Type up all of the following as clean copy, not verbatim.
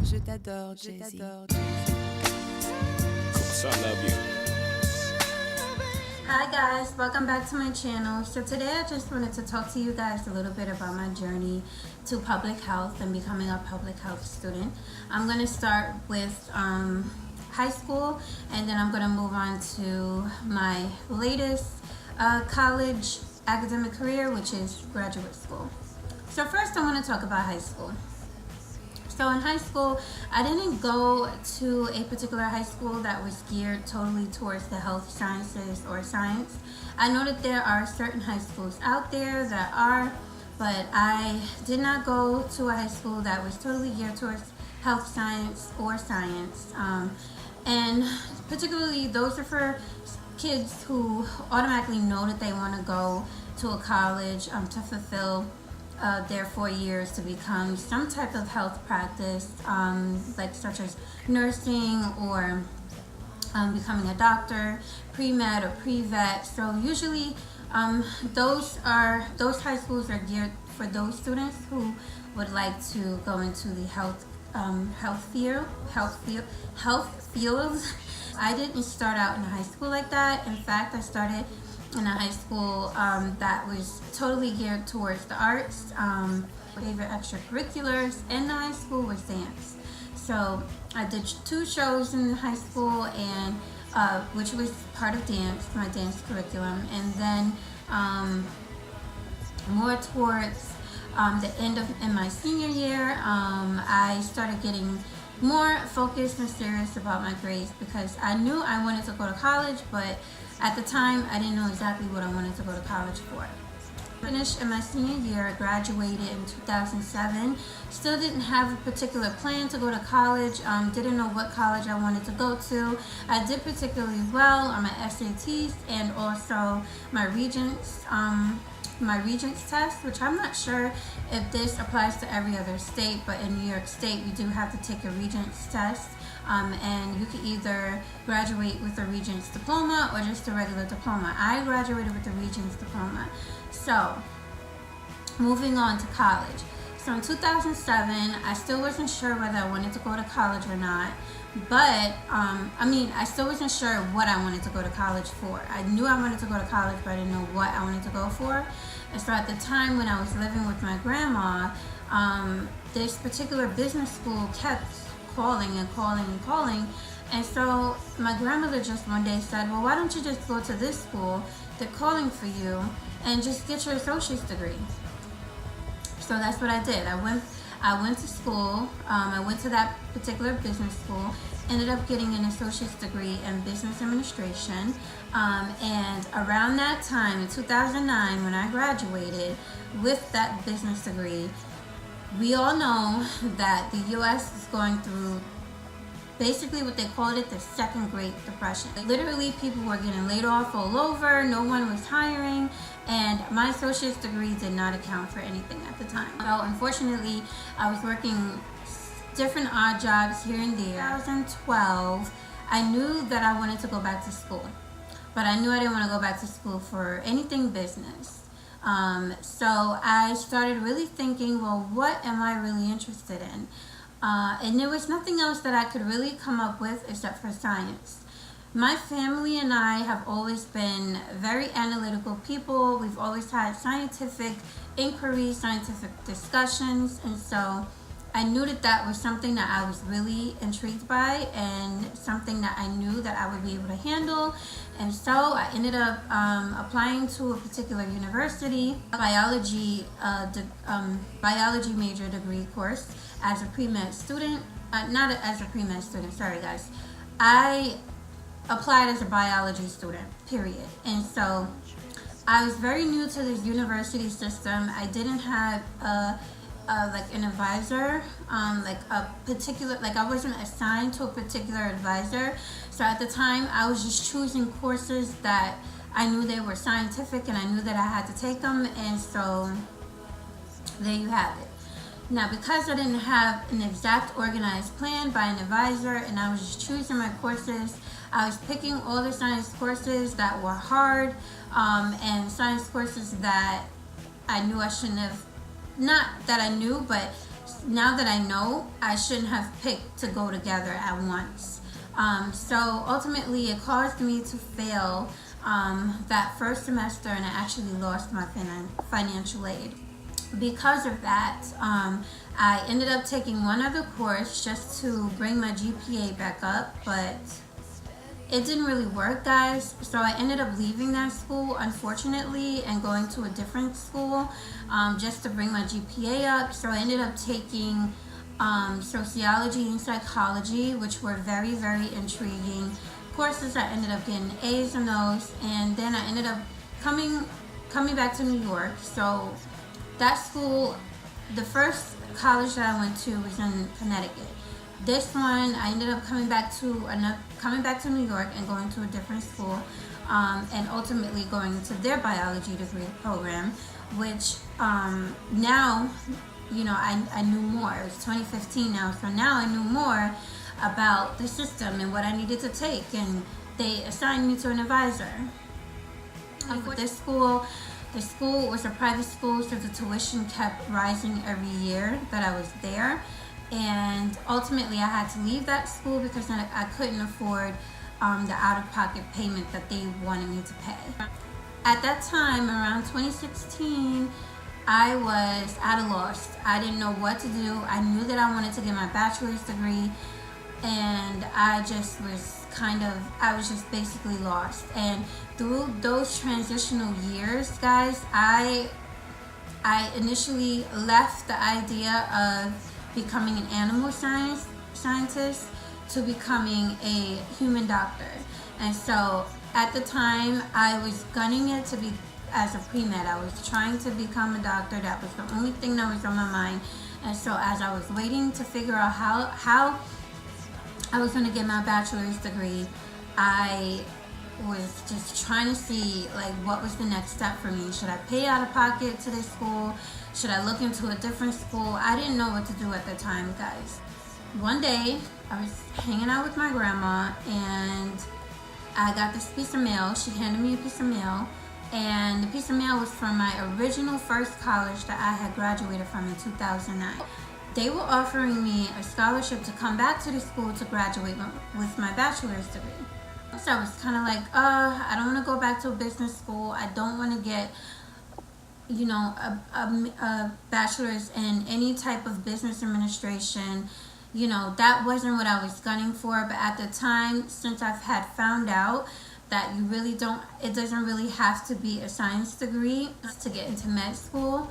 Je t'adore, Jay-Z. So I love you. Hi guys, welcome back to my channel. So today I just wanted to talk to you guys a little bit about my journey to public health and becoming a public health student. I'm going to start with high school, and then I'm going to move on to my latest college academic career, which is graduate school. So first I want to talk about high school. So in high school, I didn't go to a particular high school that was geared totally towards the health sciences or science. I know that there are certain high schools out there that are, but I did not go to a high school that was totally geared towards health science or science. And particularly those are for kids who automatically know that they want to go to a college to fulfill their 4 years to become some type of health practice, like such as nursing or becoming a doctor, pre-med or pre-vet. So usually those high schools are geared for those students who would like to go into the health fields. I didn't start out in a high school like that. In fact, I started in a high school that was totally geared towards the arts. Favorite extracurriculars in the high school was dance. So I did 2 shows in high school, and which was part of dance, my dance curriculum. And then more towards the end of in my senior year, I started getting more focused and serious about my grades, because I knew I wanted to go to college, but at the time I didn't know exactly what I wanted to go to college for. Finished in my senior year, I graduated in 2007. Still didn't have a particular plan to go to college, didn't know what college I wanted to go to. I did particularly well on my SATs and also my Regents test, which I'm not sure if this applies to every other state, but in New York State we do have to take a Regents test, and you can either graduate with a Regents diploma or just a regular diploma. I graduated with the Regents diploma. So moving on to college. So in 2007, I still wasn't sure whether I wanted to go to college or not. But, I still wasn't sure what I wanted to go to college for. I knew I wanted to go to college, but I didn't know what I wanted to go for. And so at the time when I was living with my grandma, this particular business school kept calling and calling and calling. And so my grandmother just one day said, well, why don't you just go to this school? They're calling for you, and just get your associate's degree. So that's what I did. I went to school. I went to that particular business school, ended up getting an associate's degree in business administration. And around that time, in 2009, when I graduated with that business degree, we all know that the U.S. is going through basically what they called it, the second Great Depression. Literally, people were getting laid off all over, no one was hiring, and my associate's degree did not account for anything at the time. So unfortunately, I was working different odd jobs here and there. In 2012, I knew that I wanted to go back to school, but I knew I didn't want to go back to school for anything business. So I started really thinking, well, what am I really interested in? And there was nothing else that I could really come up with except for science. My family and I have always been very analytical people. We've always had scientific inquiries, scientific discussions, and so I knew that that was something that I was really intrigued by and something that I knew that I would be able to handle. And so I ended up applying to a particular university, a biology major degree course as a pre-med student. Not as a pre-med student, sorry guys. I applied as a biology student, period. And so I was very new to this university system. I didn't have like an advisor, I wasn't assigned to a particular advisor. So at the time, I was just choosing courses that I knew they were scientific and I knew that I had to take them. And so there you have it. Now, because I didn't have an exact organized plan by an advisor and I was just choosing my courses, I was picking all the science courses that were hard, and science courses that I knew I shouldn't have, not that I knew, but now that I know, I shouldn't have picked to go together at once. So ultimately it caused me to fail that first semester, and I actually lost my financial aid. Because of that, I ended up taking one other course just to bring my GPA back up, but it didn't really work, guys. So I ended up leaving that school, unfortunately, and going to a different school just to bring my GPA up. So I ended up taking sociology and psychology, which were very, very intriguing courses. I ended up getting A's in those, and then I ended up coming back to New York. So that school, the first college that I went to was in Connecticut. This one, I ended up coming back to New York and going to a different school, and ultimately going into their biology degree program, which now, you know, I knew more. It was 2015 now, so now I knew more about the system and what I needed to take, and they assigned me to an advisor. With this school, the school was a private school, so the tuition kept rising every year that I was there. And ultimately I had to leave that school because I couldn't afford the out-of-pocket payment that they wanted me to pay. At that time, around 2016, I was at a loss. I didn't know what to do. I knew that I wanted to get my bachelor's degree, and I was just basically lost. And through those transitional years, guys, I initially left the idea of becoming an animal scientist to becoming a human doctor. And so at the time, I was gunning it to be as a pre-med. I was trying to become a doctor. That was the only thing that was on my mind. And so as I was waiting to figure out how I was going to get my bachelor's degree, I was just trying to see like what was the next step for me. Should I pay out of pocket to this school? Should I look into a different school? I didn't know what to do at the time, guys. One day I was hanging out with my grandma, and I got this piece of mail. She handed me a piece of mail, and the piece of mail was from my original first college that I had graduated from in 2009. They were offering me a scholarship to come back to the school to graduate with my bachelor's degree. So I was kind of like, I don't want to go back to a business school. I don't want to get, you know, a bachelor's in any type of business administration. You know, that wasn't what I was gunning for. But at the time, since I've had found out that it doesn't really have to be a science degree to get into med school,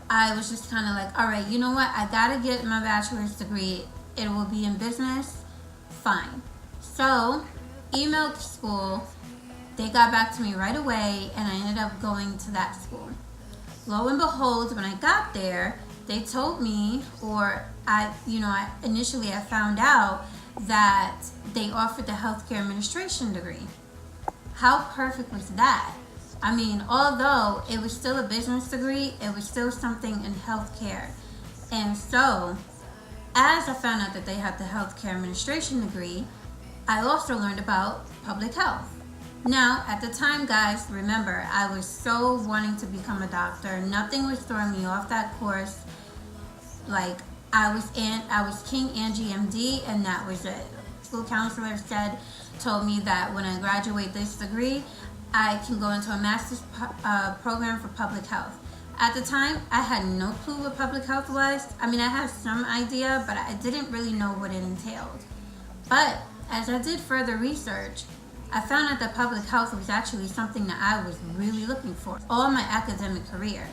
I was just kind of like, all right, you know what? I got to get my bachelor's degree. It will be in business. Fine. So emailed school. They got back to me right away, and I ended up going to that school. Lo and behold, when I got there, they told me, or initially I found out that they offered the healthcare administration degree. How perfect was that? I mean, although it was still a business degree, it was still something in healthcare. And so, as I found out that they had the healthcare administration degree, I also learned about public health. Now, at the time, guys, remember, I was so wanting to become a doctor. Nothing was throwing me off that course. Like, I was King Angie MD, and that was it. School counselor told me that when I graduate this degree, I can go into a master's program for public health. At the time, I had no clue what public health was. I mean, I had some idea, but I didn't really know what it entailed. But as I did further research, I found out that public health was actually something that I was really looking for all my academic career.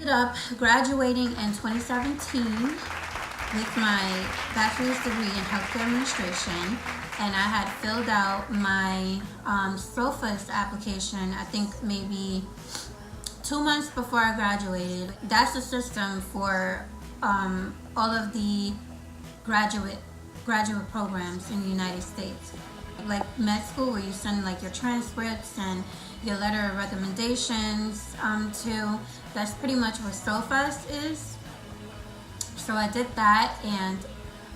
Ended up graduating in 2017 with my bachelor's degree in healthcare administration, and I had filled out my SOFA's application, I think maybe 2 months before I graduated. That's the system for all of the graduate programs in the United States. Like med school, where you send like your transcripts and your letter of recommendations to. That's pretty much what SOFA's is. So I did that, and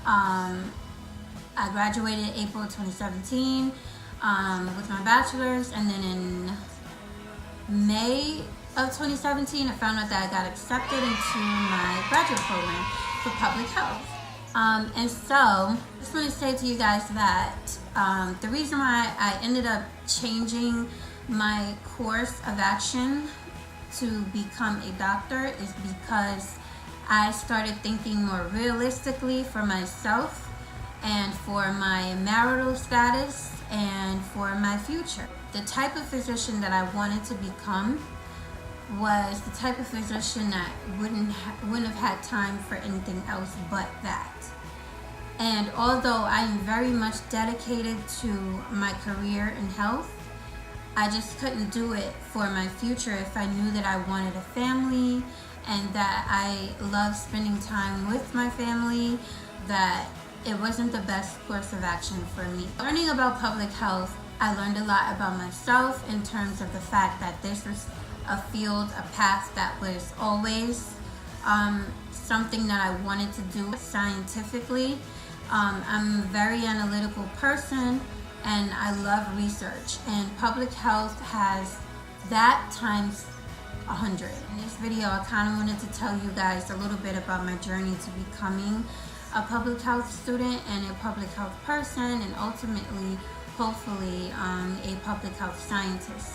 I graduated April 2017 with my bachelor's, and then in May of 2017, I found out that I got accepted into my graduate program for public health. And so, I just want to say to you guys that the reason why I ended up changing my course of action to become a doctor is because I started thinking more realistically for myself and for my marital status and for my future. The type of physician that I wanted to become was the type of physician that wouldn't have had time for anything else but that. And although I am very much dedicated to my career in health, I just couldn't do it for my future if I knew that I wanted a family and that I love spending time with my family, that it wasn't the best course of action for me. Learning about public health, I learned a lot about myself in terms of the fact that this was a field, a path that was always something that I wanted to do scientifically. I'm a very analytical person and I love research, and public health has that times 100. In this video, I kind of wanted to tell you guys a little bit about my journey to becoming a public health student and a public health person, and ultimately, hopefully, a public health scientist.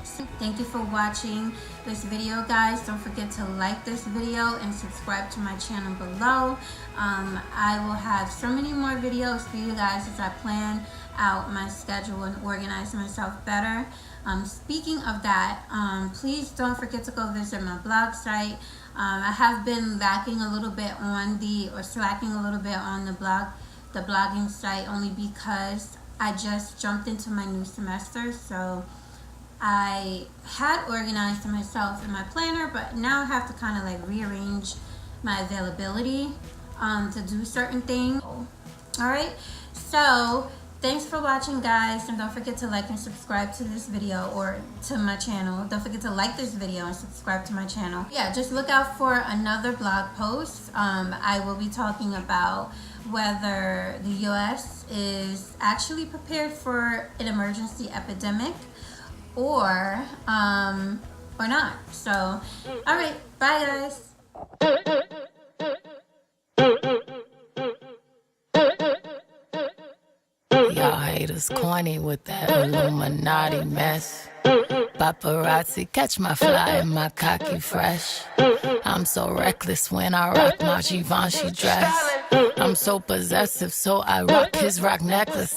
So thank you for watching this video, guys. Don't forget to like this video and subscribe to my channel below. I will have so many more videos for you guys as I plan out my schedule and organize myself better. Speaking of that, please don't forget to go visit my blog site. I have been lacking a little bit on slacking a little bit on the blogging site, only because I just jumped into my new semester. So I had organized myself in my planner, but now I have to kind of like rearrange my availability to do certain things. All right, so thanks for watching, guys, and don't forget to like and subscribe to this video or to my channel. Don't forget to like this video and subscribe to my channel. Yeah, just look out for another blog post. I will be talking about whether the US is actually prepared for an emergency epidemic or not. So, all right, bye, guys. Y'all haters corny with that Illuminati mess. Paparazzi catch my fly and my cocky fresh. I'm so reckless when I rock my Givenchy dress. I'm so possessive, so I rock his rock necklace.